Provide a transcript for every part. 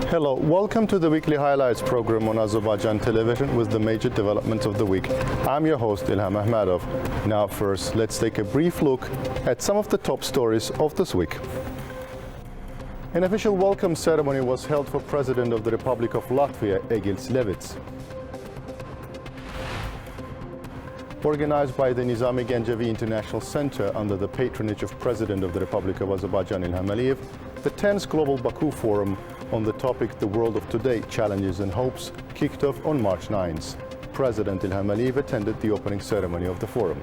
Hello, welcome to the weekly highlights program on Azərbaycan Television with the major developments of the week. I'm your host, Ilham Məmmədov. Now first, let's take a brief look at some of the top stories of this week. An official welcome ceremony was held for President of the Republic of Latvia, Egils Levits. Organized by the Nizami Gencevi International Center under the patronage of President of the Republic of Azerbaijan, Ilham Aliyev, the 10th Global Baku Forum on the topic The World of Today, Challenges and Hopes kicked off on March 9th. President Ilham Aliyev attended the opening ceremony of the forum.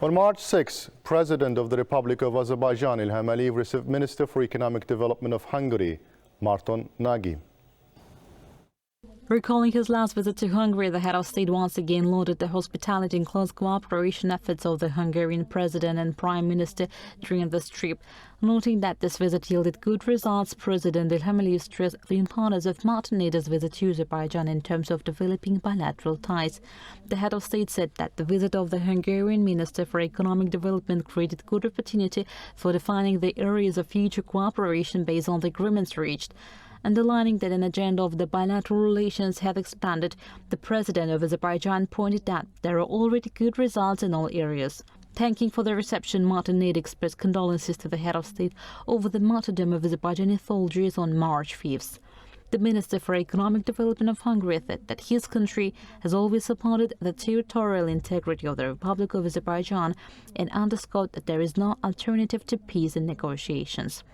On March 6th, President of the Republic of Azerbaijan, Ilham Aliyev, received Minister for Economic Development of Hungary, Marton Nagy. Recalling his last visit to Hungary, the head of state once again lauded the hospitality and close cooperation efforts of the Hungarian president and prime minister during this trip. Noting that this visit yielded good results, President Ilham Aliyev stressed the importance of Montenegro's visit to Azerbaijan in terms of developing bilateral ties. The head of state said that the visit of the Hungarian Minister for Economic Development created good opportunity for defining the areas of future cooperation based on the agreements reached. Underlining that an agenda of the bilateral relations had expanded, the president of Azerbaijan pointed out there are already good results in all areas. Thanking for the reception, Montenegro expressed condolences to the head of state over the martyrdom of Azerbaijani soldiers on March 5th. The Minister for Economic Development of Hungary said that his country has always supported the territorial integrity of the Republic of Azerbaijan and underscored that there is no alternative to peace and negotiations.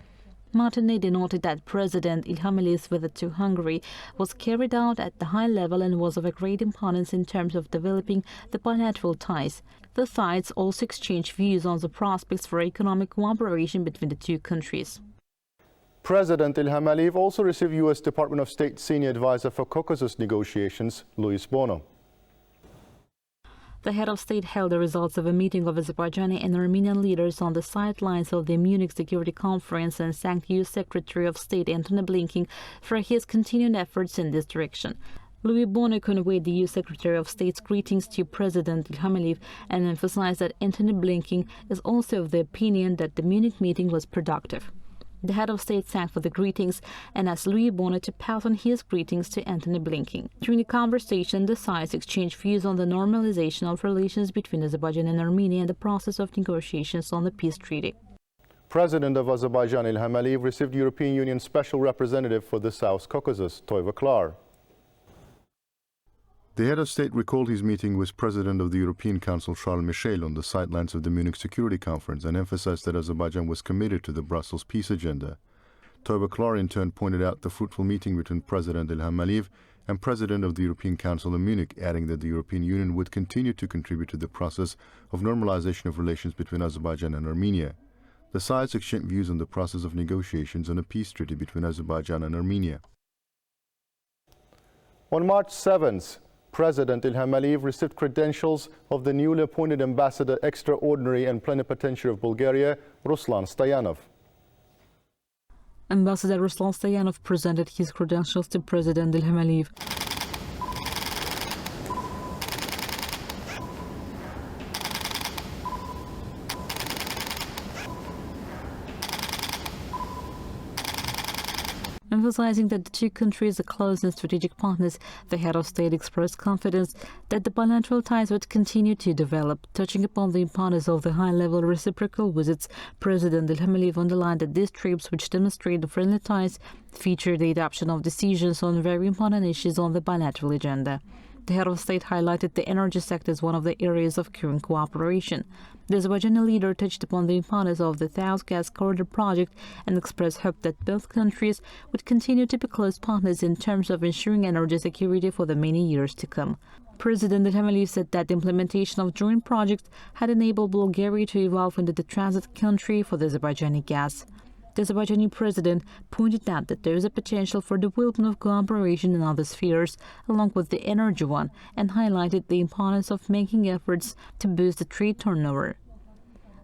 Montenegro noted that President Ilham Aliyev's visit to Hungary was carried out at the high level and was of a great importance in terms of developing the bilateral ties. The sides also exchanged views on the prospects for economic cooperation between the two countries. President Ilham Aliyev also received U.S. Department of State Senior Advisor for Caucasus negotiations, Luis Bono. The head of state held the results of a meeting of Azerbaijani and Armenian leaders on the sidelines of the Munich Security Conference and thanked U.S. Secretary of State Antony Blinken for his continued efforts in this direction. Luis Bono conveyed the U.S. Secretary of State's greetings to President Ilham Aliyev and emphasized that Antony Blinken is also of the opinion that the Munich meeting was productive. The head of state thanked for the greetings and asked Luis Bono to pass on his greetings to Antony Blinken. During the conversation, the sides exchanged views on the normalization of relations between Azerbaijan and Armenia and the process of negotiations on the peace treaty. President of Azerbaijan Ilham Aliyev received European Union Special Representative for the South Caucasus, Toiva Klar. The head of state recalled his meeting with President of the European Council Charles Michel on the sidelines of the Munich Security Conference and emphasized that Azerbaijan was committed to the Brussels peace agenda. Toiva Klar in turn pointed out the fruitful meeting between President Ilham Aliyev and President of the European Council in Munich, adding that the European Union would continue to contribute to the process of normalization of relations between Azerbaijan and Armenia. The sides exchanged views on the process of negotiations on a peace treaty between Azerbaijan and Armenia. On March 7th, President Ilham Aliyev received credentials of the newly appointed Ambassador Extraordinary and Plenipotentiary of Bulgaria, Ruslan Stoyanov. Ambassador Ruslan Stoyanov presented his credentials to President Ilham Aliyev. Emphasizing that the two countries are close and strategic partners, the head of state expressed confidence that the bilateral ties would continue to develop. Touching upon the importance of the high-level reciprocal visits, President Ilham Aliyev underlined that these trips, which demonstrate the friendly ties, feature the adoption of decisions on very important issues on the bilateral agenda. The head of state highlighted the energy sector as one of the areas of current cooperation. The Azerbaijani leader touched upon the importance of the South Gas Corridor project and expressed hope that both countries would continue to be close partners in terms of ensuring energy security for the many years to come. President Ilham Aliyev said that the implementation of joint projects had enabled Bulgaria to evolve into the transit country for the Azerbaijani gas. The Azerbaijani president pointed out that there is a potential for development of cooperation in other spheres, along with the energy one, and highlighted the importance of making efforts to boost the trade turnover.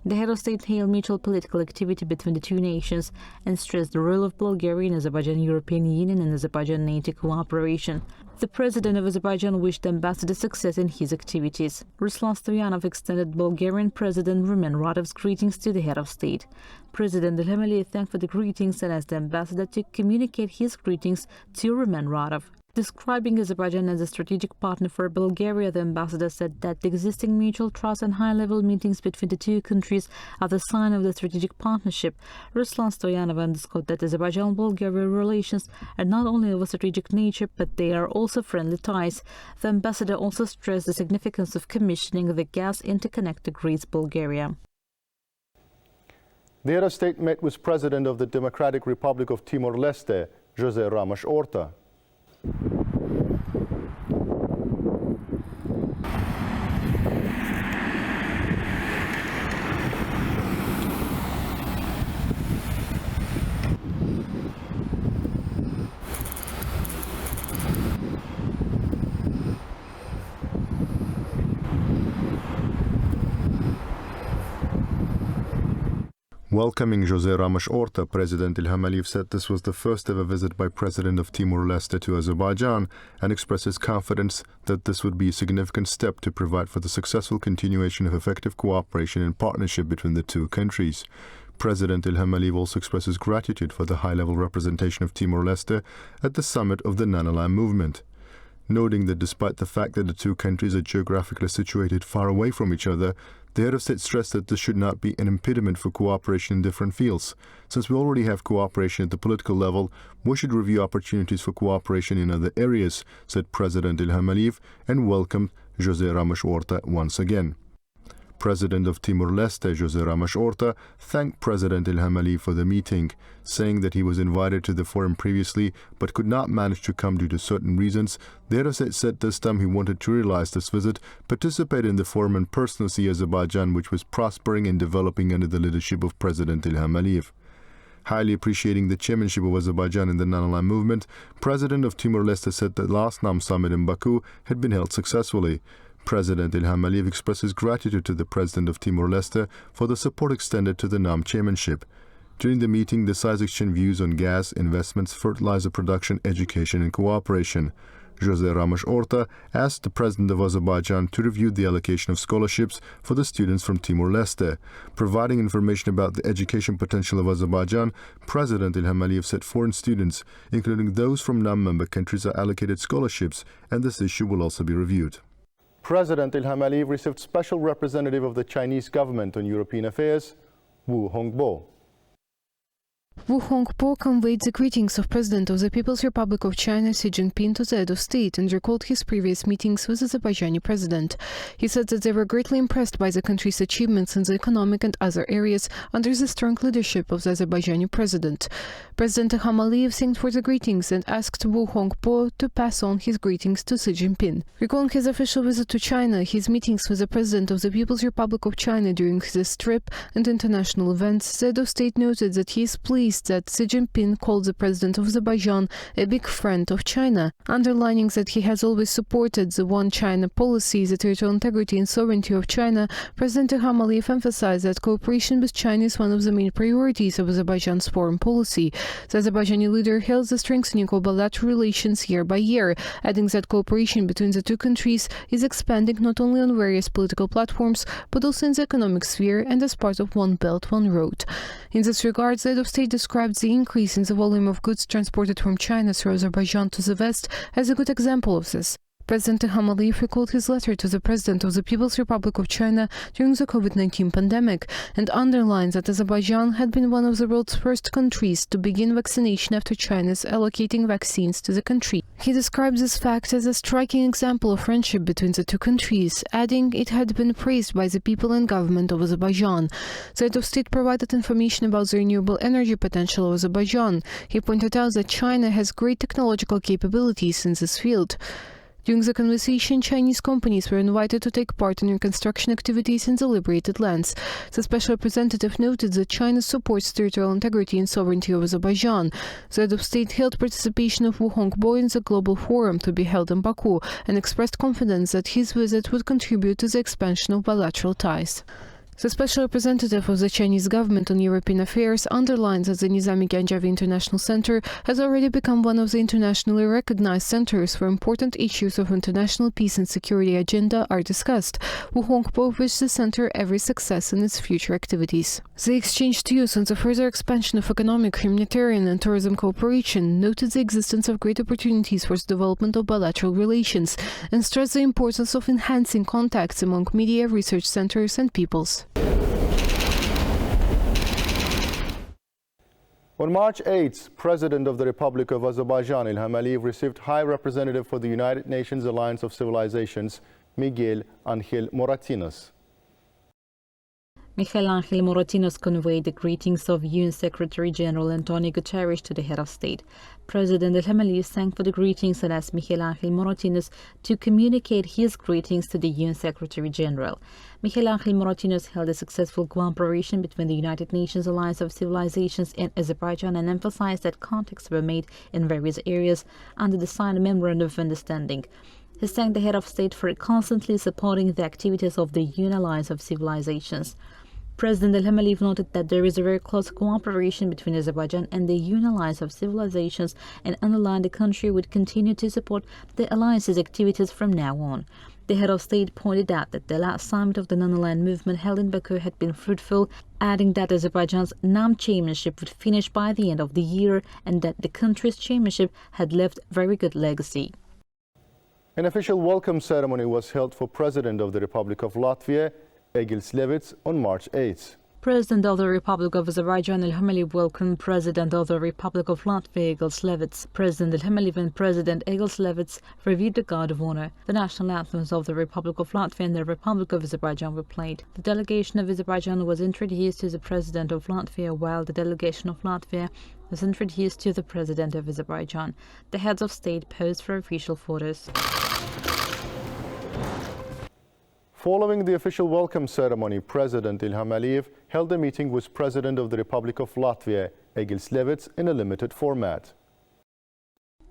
The head of state hailed mutual political activity between the two nations and stressed the role of Bulgaria in Azerbaijan European Union and Azerbaijan-NATO cooperation. The president of Azerbaijan wished the ambassador success in his activities. Ruslan Stoyanov extended Bulgarian President Rumen Radov's greetings to the head of state. President Ilham thanked for the greetings and asked the ambassador to communicate his greetings to Rumen Radov. Describing Azerbaijan as a strategic partner for Bulgaria, the ambassador said that the existing mutual trust and high-level meetings between the two countries are the sign of the strategic partnership. Ruslan Stoyanov underscored that Azerbaijan-Bulgaria relations are not only of a strategic nature, but they are also friendly ties. The ambassador also stressed the significance of commissioning the gas interconnector Greece-Bulgaria. The head of state met with President of the Democratic Republic of Timor-Leste, José Ramos Horta. Welcoming José Ramos Horta, President Ilham Aliyev said this was the first ever visit by President of Timor-Leste to Azerbaijan and expressed his confidence that this would be a significant step to provide for the successful continuation of effective cooperation and partnership between the two countries. President Ilham Aliyev also expressed his gratitude for the high-level representation of Timor-Leste at the summit of the non-aligned movement, noting that despite the fact that the two countries are geographically situated far away from each other, the head of state stressed that this should not be an impediment for cooperation in different fields. Since we already have cooperation at the political level, we should review opportunities for cooperation in other areas, said President Ilham Aliyev, and welcomed José Ramos Horta once again. President of Timor-Leste, José Ramos Horta, thanked President Ilham Aliyev for the meeting, saying that he was invited to the forum previously but could not manage to come due to certain reasons. The head of state said this time he wanted to realize this visit, participate in the forum and personally see Azerbaijan, which was prospering and developing under the leadership of President Ilham Aliyev. Highly appreciating the chairmanship of Azerbaijan in the non-aligned movement, President of Timor-Leste said the last NAM summit in Baku had been held successfully. President Ilham Aliyev expressed his gratitude to the President of Timor-Leste for the support extended to the NAM chairmanship. During the meeting, the sides exchanged views on gas, investments, fertilizer production, education and cooperation. José Ramos Horta asked the President of Azerbaijan to review the allocation of scholarships for the students from Timor-Leste. Providing information about the education potential of Azerbaijan, President Ilham Aliyev said foreign students, including those from non-member countries, are allocated scholarships, and this issue will also be reviewed. President Ilham Aliyev received special representative of the Chinese government on European affairs, Wu Hongbo. Wu Hongbo conveyed the greetings of President of the People's Republic of China Xi Jinping to the head of state and recalled his previous meetings with the Azerbaijani president. He said that they were greatly impressed by the country's achievements in the economic and other areas under the strong leadership of the Azerbaijani president. President Ilham Aliyev thanked for the greetings and asked Wu Hongbo to pass on his greetings to Xi Jinping. Recalling his official visit to China, his meetings with the President of the People's Republic of China during this trip and international events, the head of state noted that he is pleased that Xi Jinping called the President of Azerbaijan a big friend of China, underlining that he has always supported the One China policy, the territorial integrity and sovereignty of China. President Ilham Aliyev emphasized that cooperation with China is one of the main priorities of Azerbaijan's foreign policy. The Azerbaijani leader hails the strengthening of bilateral relations year by year, adding that cooperation between the two countries is expanding not only on various political platforms, but also in the economic sphere and as part of One Belt, One Road. In this regard, the head of state described the increase in the volume of goods transported from China through Azerbaijan to the West as a good example of this. President Ilham Aliyev recalled his letter to the President of the People's Republic of China during the COVID-19 pandemic and underlined that Azerbaijan had been one of the world's first countries to begin vaccination after China's allocating vaccines to the country. He described this fact as a striking example of friendship between the two countries, adding it had been praised by the people and government of Azerbaijan. The head of state provided information about the renewable energy potential of Azerbaijan. He pointed out that China has great technological capabilities in this field. During the conversation, Chinese companies were invited to take part in construction activities in the liberated lands. The special representative noted that China supports territorial integrity and sovereignty of Azerbaijan. The head of state hailed participation of Wu Hongbo in the global forum to be held in Baku and expressed confidence that his visit would contribute to the expansion of bilateral ties. The special representative of the Chinese government on European affairs underlines that the Nizami Ganjavi International Center has already become one of the internationally recognized centers where important issues of international peace and security agenda are discussed. Wu Hongpo wished the center every success in its future activities. They exchanged views on the further expansion of economic, humanitarian and tourism cooperation, noted the existence of great opportunities for the development of bilateral relations, and stressed the importance of enhancing contacts among media, research centers and peoples. On March 8th, President of the Republic of Azerbaijan, Ilham Aliyev, received High Representative for the United Nations Alliance of Civilizations, Miguel Ángel Moratinos. Miguel Ángel Moratinos conveyed the greetings of UN Secretary General Antonio Guterres to the head of state. President Ilham Aliyev thanked for the greetings and asked Miguel Ángel Moratinos to communicate his greetings to the UN Secretary General. Miguel Ángel Moratinos held a successful cooperation between the United Nations Alliance of Civilizations and Azerbaijan and emphasized that contacts were made in various areas under the signed Memorandum of Understanding. He thanked the head of state for constantly supporting the activities of the UN Alliance of Civilizations. President Ilham Aliyev noted that there is a very close cooperation between Azerbaijan and the UN Alliance of Civilizations and underlined the country would continue to support the alliance's activities from now on. The head of state pointed out that the last summit of the non-aligned movement held in Baku had been fruitful, adding that Azerbaijan's NAM chairmanship would finish by the end of the year and that the country's chairmanship had left very good legacy. An official welcome ceremony was held for President of the Republic of Latvia, Egils Levits, on March 8th. President of the Republic of Azerbaijan Ilham Aliyev welcomed President of the Republic of Latvia Egils Levits. President Ilham Aliyev and President Egils Levits reviewed the Guard of Honor. The national anthems of the Republic of Latvia and the Republic of Azerbaijan were played. The delegation of Azerbaijan was introduced to the President of Latvia, while the delegation of Latvia was introduced to the President of Azerbaijan. The heads of state posed for official photos. Following the official welcome ceremony, President Ilham Aliyev held a meeting with President of the Republic of Latvia, Egils Levits, in a limited format.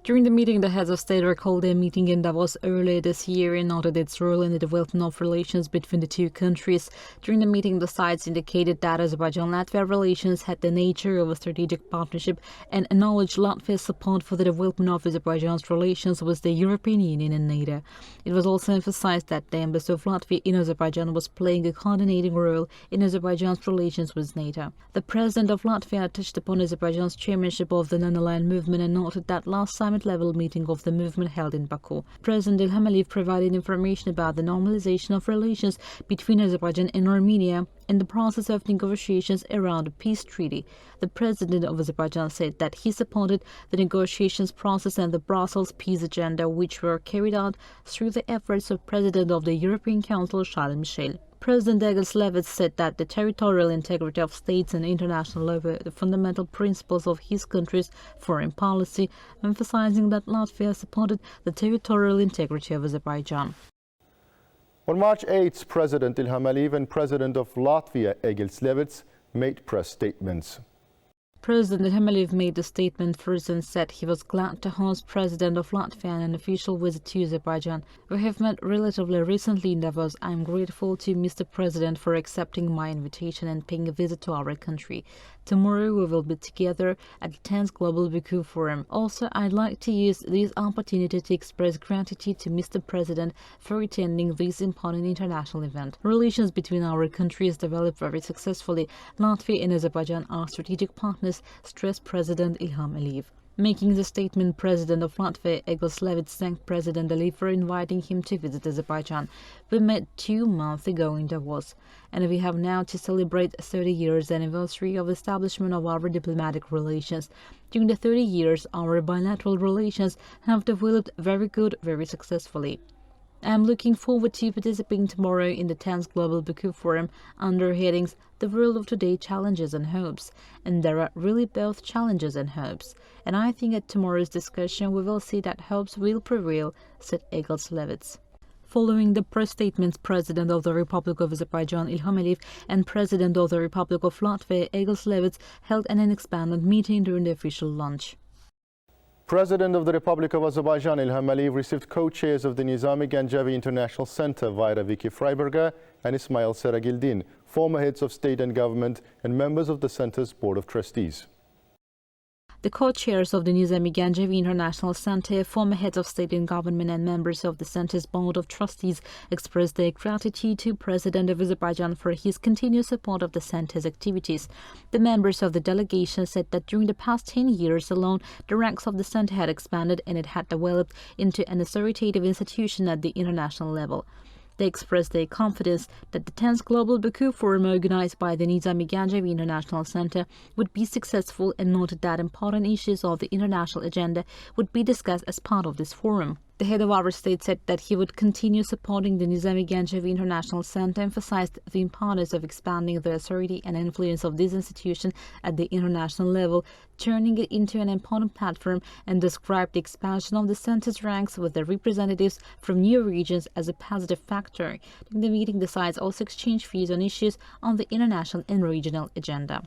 During the meeting, the heads of state recalled their meeting in Davos earlier this year and noted its role in the development of relations between the two countries. During the meeting, the sides indicated that Azerbaijan-Latvia relations had the nature of a strategic partnership and acknowledged Latvia's support for the development of Azerbaijan's relations with the European Union and NATO. It was also emphasized that the embassy of Latvia in Azerbaijan was playing a coordinating role in Azerbaijan's relations with NATO. The president of Latvia touched upon Azerbaijan's chairmanship of the non-aligned movement and noted that last summit-level meeting of the movement held in Baku. President Ilham Aliyev provided information about the normalization of relations between Azerbaijan and Armenia and the process of negotiations around a peace treaty. The president of Azerbaijan said that he supported the negotiations process and the Brussels peace agenda, which were carried out through the efforts of President of the European Council, Charles Michel. President Egils Levits said that the territorial integrity of states and international law were the fundamental principles of his country's foreign policy, emphasizing that Latvia supported the territorial integrity of Azerbaijan. On March 8th, President Ilham Aliyev and President of Latvia, Egils Levits, made press statements. President Ilham Aliyev made a statement first and said he was glad to host President of Latvia on an official visit to Azerbaijan. We have met relatively recently in Davos. I am grateful to Mr. President for accepting my invitation and paying a visit to our country. Tomorrow we will be together at the 10th Global Baku Forum. Also, I'd like to use this opportunity to express gratitude to Mr. President for attending this important international event. Relations between our countries developed very successfully. Latvia and Azerbaijan are strategic partners, stressed President Ilham Aliyev. Making the statement, President of Latvia, Egils Levits, thanked President Aliyev for inviting him to visit Azerbaijan. We met 2 months ago in Davos, and we have now to celebrate 30 years anniversary of establishment of our diplomatic relations. During the 30 years, our bilateral relations have developed very good, very successfully. I am looking forward to participating tomorrow in the 10th Global Baku Forum under headings The World of Today Challenges and Hopes. And there are really both challenges and hopes. And I think at tomorrow's discussion we will see that hopes will prevail, said Egils Levits. Following the press statements, President of the Republic of Azerbaijan Ilham Aliyev and President of the Republic of Latvia Egils Levits held an expanded meeting during the official lunch. President of the Republic of Azerbaijan Ilham Aliyev received co-chairs of the Nizami Ganjavi International Center, Vayra Viki Freiberger and Ismail Seragildin, former heads of state and government, and members of the Centre's Board of Trustees. The co-chairs of the Nizami Ganjavi International Center, former heads of state and government and members of the Centre's Board of Trustees expressed their gratitude to President of Azerbaijan for his continued support of the Centre's activities. The members of the delegation said that during the past 10 years alone, the ranks of the Center had expanded and it had developed into an authoritative institution at the international level. They expressed their confidence that the 10th Global Baku Forum organized by the Nizami Ganjavi International Center would be successful and noted that important issues of the international agenda would be discussed as part of this forum. The head of our state said that he would continue supporting the Nizami Ganjavi International Center, emphasized the importance of expanding the authority and influence of this institution at the international level, turning it into an important platform, and described the expansion of the center's ranks with the representatives from new regions as a positive factor. During the meeting, the sides also exchanged views on issues on the international and regional agenda.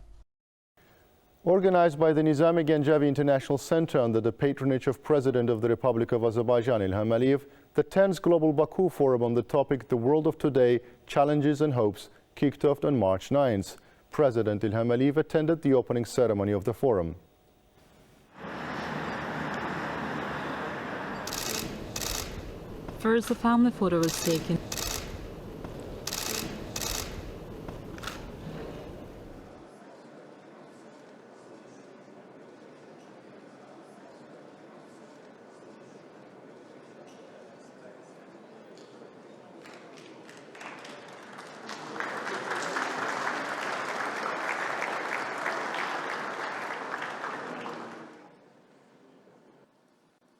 Organized by the Nizami Ganjavi International Center under the patronage of President of the Republic of Azerbaijan, Ilham Aliyev, the 10th Global Baku Forum on the topic The World of Today, Challenges and Hopes kicked off on March 9th. President Ilham Aliyev attended the opening ceremony of the forum. First, a family photo was taken.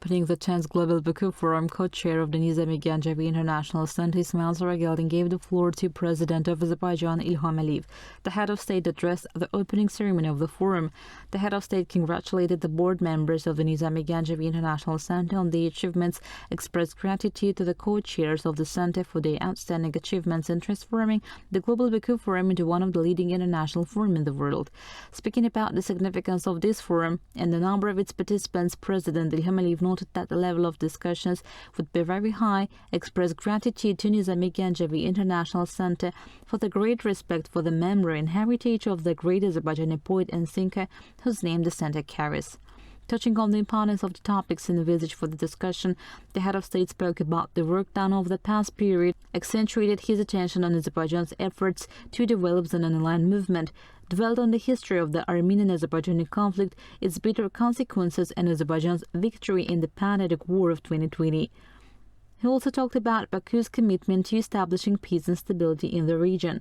Opening the 10th Global Baku Forum, co-chair of the Nizami Ganjavi International Center, Ismail Zarageldin, gave the floor to President of Azerbaijan, Ilham Aliyev. The head of state addressed the opening ceremony of the forum. The head of state congratulated the board members of the Nizami Ganjavi International Center on the achievements, expressed gratitude to the co-chairs of the center for their outstanding achievements in transforming the Global Baku Forum into one of the leading international forums in the world. Speaking about the significance of this forum and the number of its participants, President Ilham Aliyev noted that the level of discussions would be very high, expressed gratitude to Nizami Ganjavi International Center for the great respect for the memory and heritage of the great Azerbaijani poet and thinker whose name the center carries. Touching on the importance of the topics envisaged for the discussion, the head of state spoke about the work done over the past period, accentuated his attention on Azerbaijan's efforts to develop an online movement, dwelled on the history of the Armenian-Azerbaijani conflict, its bitter consequences, and Azerbaijan's victory in the Pan-Arctic War of 2020. He also talked about Baku's commitment to establishing peace and stability in the region.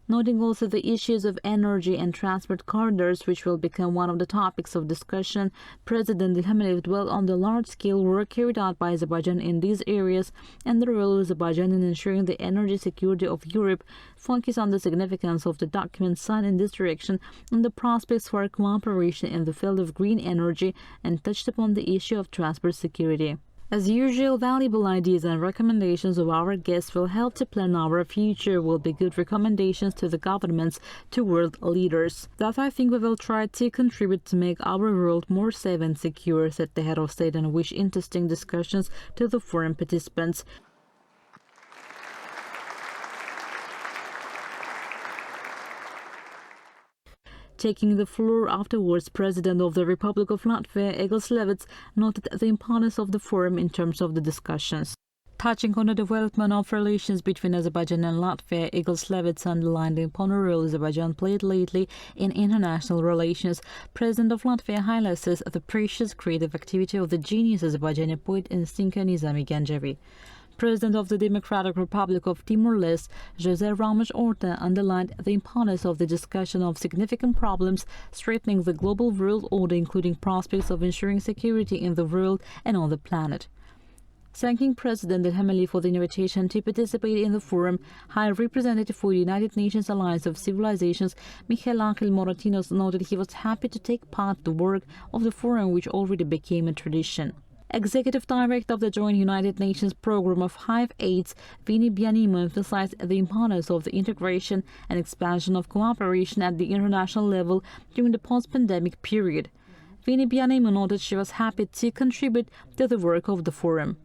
Noting also the issues of energy and transport corridors, which will become one of the topics of discussion, President Ilham Aliyev dwelled on the large-scale work carried out by Azerbaijan in these areas and the role of Azerbaijan in ensuring the energy security of Europe, focused on the significance of the document signed in this direction and the prospects for cooperation in the field of green energy, and touched upon the issue of transport security. As usual, valuable ideas and recommendations of our guests will help to plan our future, will be good recommendations to the governments, to world leaders. That I think we will try to contribute to make our world more safe and secure, said the head of state, and wish interesting discussions to the forum participants. Taking the floor afterwards, President of the Republic of Latvia, Egils Levits, noted the importance of the forum in terms of the discussions. Touching on the development of relations between Azerbaijan and Latvia, Egils Levits underlined the important role Azerbaijan played lately in international relations. President of Latvia highlights the precious creative activity of the genius Azerbaijani poet and thinker Nizami Ganjavi. President of the Democratic Republic of Timor-Leste, José Ramos Horta, underlined the importance of the discussion of significant problems threatening the global world order, including prospects of ensuring security in the world and on the planet. Thanking President Ilham Aliyev for the invitation to participate in the forum, High Representative for the United Nations Alliance of Civilizations, Miguel Ángel Moratinos, noted he was happy to take part in the work of the forum, which already became a tradition. Executive Director of the Joint United Nations Program of Hive AIDS, Vini Bianimo, emphasized the importance of the integration and expansion of cooperation at the international level during the post-pandemic period. Vini Bianimo noted she was happy to contribute to the work of the forum.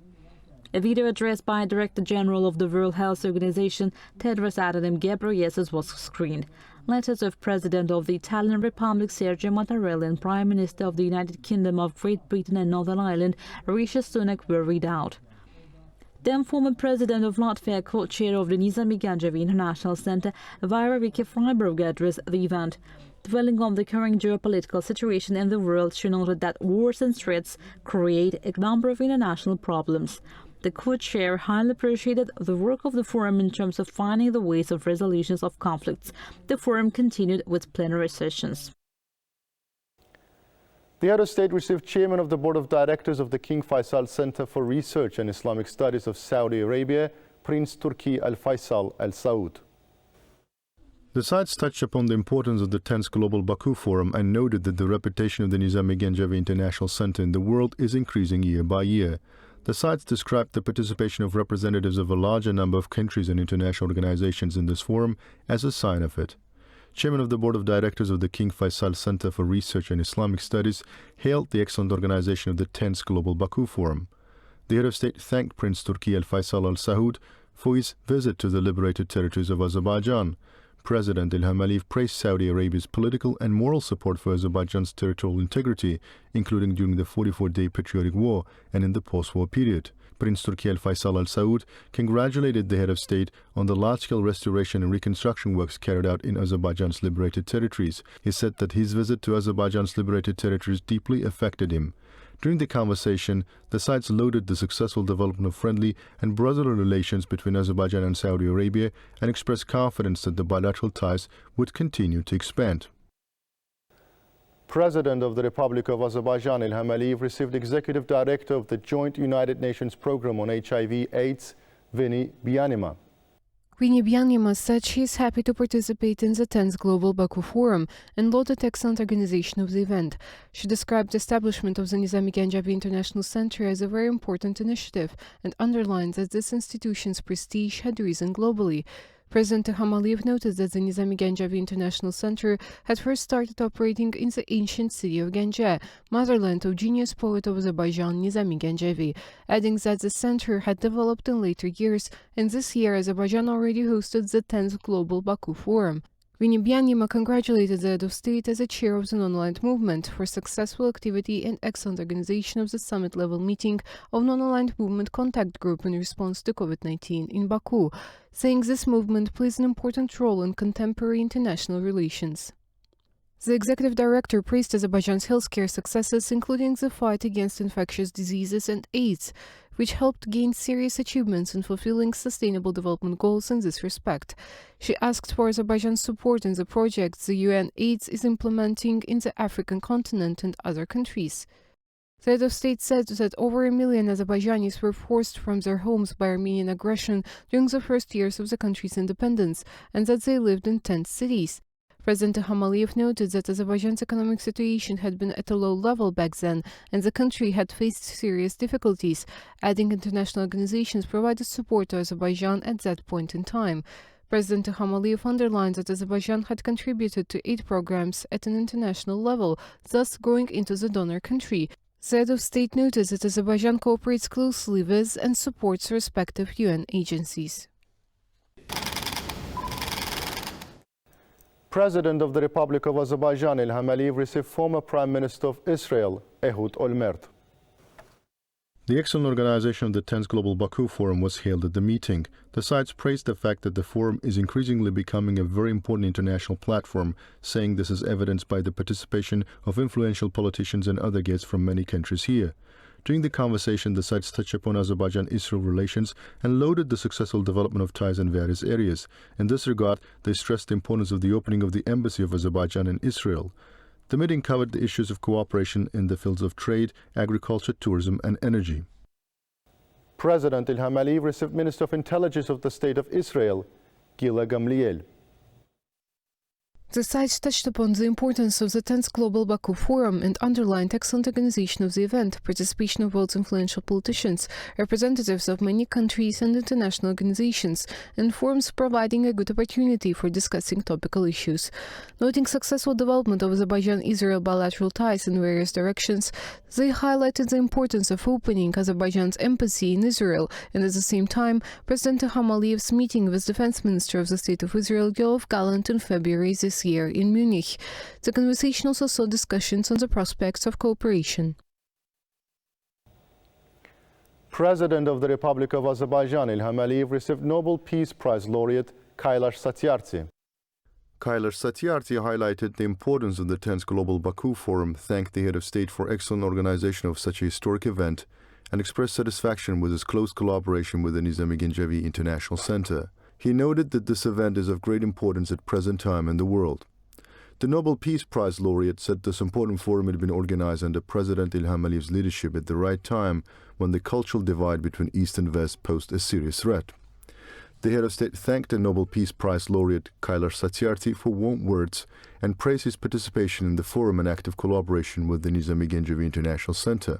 A video address by Director General of the World Health Organization, Tedros Adhanom Ghebreyesus, was screened. Letters of President of the Italian Republic, Sergio Mattarella, and Prime Minister of the United Kingdom of Great Britain and Northern Ireland, Rishi Sunak, were read out. Then former President of Latvia, co-chair of the Nizami Ganjavi International Center, Vaira Viki Freiberg, addressed the event. Dwelling on the current geopolitical situation in the world, she noted that wars and threats create a number of international problems. The co-chair highly appreciated the work of the forum in terms of finding the ways of resolutions of conflicts. The forum continued with plenary sessions. The head of state received chairman of the board of directors of the King Faisal Center for Research and Islamic Studies of Saudi Arabia, Prince Turki Al Faisal Al Saud. The sites touched upon the importance of the 10th Global Baku Forum and noted that the reputation of the Nizami Ganjavi International Center in the world is increasing year by year. The sites described the participation of representatives of a larger number of countries and international organizations in this forum as a sign of it. Chairman of the Board of Directors of the King Faisal Center for Research and Islamic Studies hailed the excellent organization of the 10th Global Baku Forum. The head of state thanked Prince Turki Al Faisal Al Saud for his visit to the liberated territories of Azerbaijan. President Ilham Aliyev praised Saudi Arabia's political and moral support for Azerbaijan's territorial integrity, including during the 44-day patriotic war and in the post-war period. Prince Turki Al Faisal Al Saud congratulated the head of state on the large-scale restoration and reconstruction works carried out in Azerbaijan's liberated territories. He said that his visit to Azerbaijan's liberated territories deeply affected him. During the conversation, the sides lauded the successful development of friendly and brotherly relations between Azerbaijan and Saudi Arabia and expressed confidence that the bilateral ties would continue to expand. President of the Republic of Azerbaijan, Ilham Aliyev, received Executive Director of the Joint United Nations Program on HIV/AIDS, Vini Bianima. Vini Bianima said she is happy to participate in the 10th Global Baku Forum and lauded the excellent organization of the event. She described the establishment of the Nizami Ganjavi International Center as a very important initiative and underlined that this institution's prestige had risen globally. President Ilham Aliyev noted that the Nizami Ganjavi International Center had first started operating in the ancient city of Ganja, motherland of genius poet of Azerbaijan Nizami Ganjavi, adding that the center had developed in later years, and this year Azerbaijan already hosted the 10th Global Baku Forum. Vini Bianima congratulated the head of state as a chair of the non-aligned movement for successful activity and excellent organization of the summit-level meeting of non-aligned movement contact group in response to COVID-19 in Baku, saying this movement plays an important role in contemporary international relations. The executive director praised Azerbaijan's healthcare successes, including the fight against infectious diseases and AIDS, which helped gain serious achievements in fulfilling sustainable development goals in this respect. She asked for Azerbaijan's support in the projects the UN AIDS is implementing in the African continent and other countries. The head of state said that over 1 million Azerbaijanis were forced from their homes by Armenian aggression during the first years of the country's independence, and that they lived in tent cities. President Ilham Aliyev noted that Azerbaijan's economic situation had been at a low level back then, and the country had faced serious difficulties, adding international organizations provided support to Azerbaijan at that point in time. President Ilham Aliyev underlined that Azerbaijan had contributed to aid programs at an international level, thus growing into the donor country. The head of state noted that Azerbaijan cooperates closely with and supports respective UN agencies. President of the Republic of Azerbaijan, Ilham Aliyev, received former Prime Minister of Israel, Ehud Olmert. The excellent organization of the 10th Global Baku Forum was hailed at the meeting. The sides praised the fact that the forum is increasingly becoming a very important international platform, saying this is evidenced by the participation of influential politicians and other guests from many countries here. During the conversation, the sides touched upon Azerbaijan-Israel relations and lauded the successful development of ties in various areas. In this regard, they stressed the importance of the opening of the Embassy of Azerbaijan in Israel. The meeting covered the issues of cooperation in the fields of trade, agriculture, tourism, and energy. President Ilham Aliyev received Minister of Intelligence of the State of Israel, Gila Gamliel. The site touched upon the importance of the 10th Global Baku Forum and underlined excellent organization of the event, participation of world's influential politicians, representatives of many countries and international organizations, and forums providing a good opportunity for discussing topical issues. Noting successful development of Azerbaijan-Israel bilateral ties in various directions, they highlighted the importance of opening Azerbaijan's embassy in Israel, and at the same time, President Ilham Aliyev's meeting with Defense Minister of the State of Israel, Yoav Gallant, in February this year in Munich. The conversation also saw discussions on the prospects of cooperation. President of the Republic of Azerbaijan, Ilham Aliyev, received Nobel Peace Prize laureate Kailash Satyarthi. Kailash Satyarthi highlighted the importance of the 10th Global Baku Forum, thanked the head of state for excellent organization of such a historic event, and expressed satisfaction with his close collaboration with the Nizami Gencevi International Center. He noted that this event is of great importance at present time in the world. The Nobel Peace Prize laureate said this important forum had been organized under President Ilham Aliyev's leadership at the right time when the cultural divide between East and West posed a serious threat. The head of state thanked the Nobel Peace Prize laureate Kailash Satyarthi for warm words and praised his participation in the forum and active collaboration with the Nizami Gencevi International Center.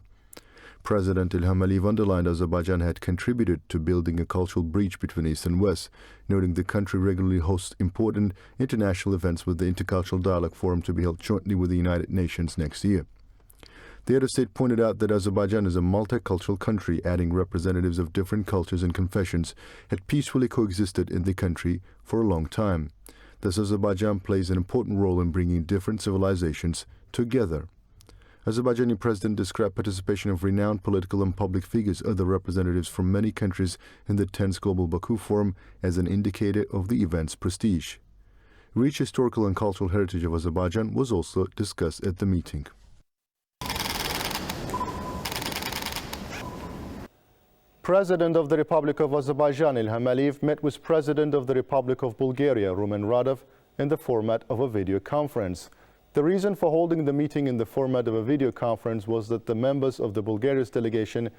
President Ilham Aliyev underlined Azerbaijan had contributed to building a cultural bridge between East and West, noting the country regularly hosts important international events with the Intercultural Dialogue Forum to be held jointly with the United Nations next year. The head of state pointed out that Azerbaijan is a multicultural country, adding representatives of different cultures and confessions had peacefully coexisted in the country for a long time. Thus, Azerbaijan plays an important role in bringing different civilizations together. Azerbaijani president described participation of renowned political and public figures, other representatives from many countries in the 10th Global Baku Forum as an indicator of the event's prestige. Rich historical and cultural heritage of Azerbaijan was also discussed at the meeting. President of the Republic of Azerbaijan, Ilham Aliyev, met with President of the Republic of Bulgaria, Rövşən Məmmədov, in the format of a video conference. The reason for holding the meeting in the format of a video conference was that the members of the Bulgaria's delegation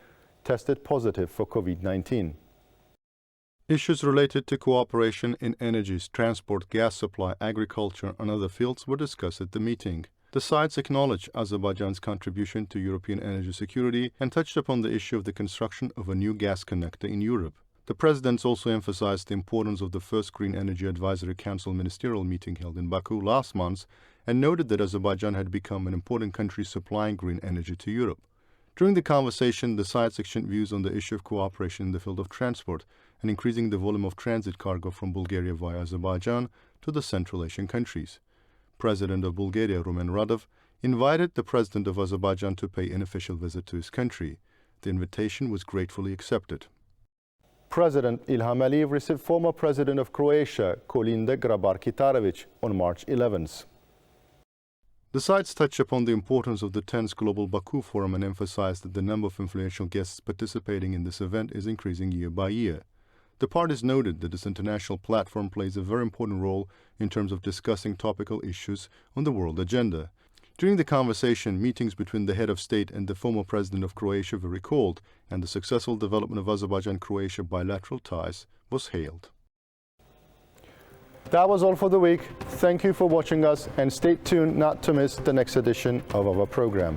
tested positive for COVID-19. Issues related to cooperation in energies, transport, gas supply, agriculture, and other fields were discussed at the meeting. The sides acknowledged Azerbaijan's contribution to European energy security and touched upon the issue of the construction of a new gas connector in Europe. The presidents also emphasized the importance of the first Green Energy Advisory Council ministerial meeting held in Baku last month and noted that Azerbaijan had become an important country supplying green energy to Europe. During the conversation, the sides exchanged views on the issue of cooperation in the field of transport and increasing the volume of transit cargo from Bulgaria via Azerbaijan to the Central Asian countries. President of Bulgaria, Rövşən Məmmədov, invited the President of Azerbaijan to pay an official visit to his country. The invitation was gratefully accepted. President Ilham Aliyev received former President of Croatia, Kolinda Grabar-Kitarović, on March 11th. The sides touched upon the importance of the 10th Global Baku Forum and emphasized that the number of influential guests participating in this event is increasing year by year. The parties noted that this international platform plays a very important role in terms of discussing topical issues on the world agenda. During the conversation, meetings between the head of state and the former president of Croatia were recalled, and the successful development of Azerbaijan-Croatia bilateral ties was hailed. That was all for the week. Thank you for watching us, and stay tuned not to miss the next edition of our program.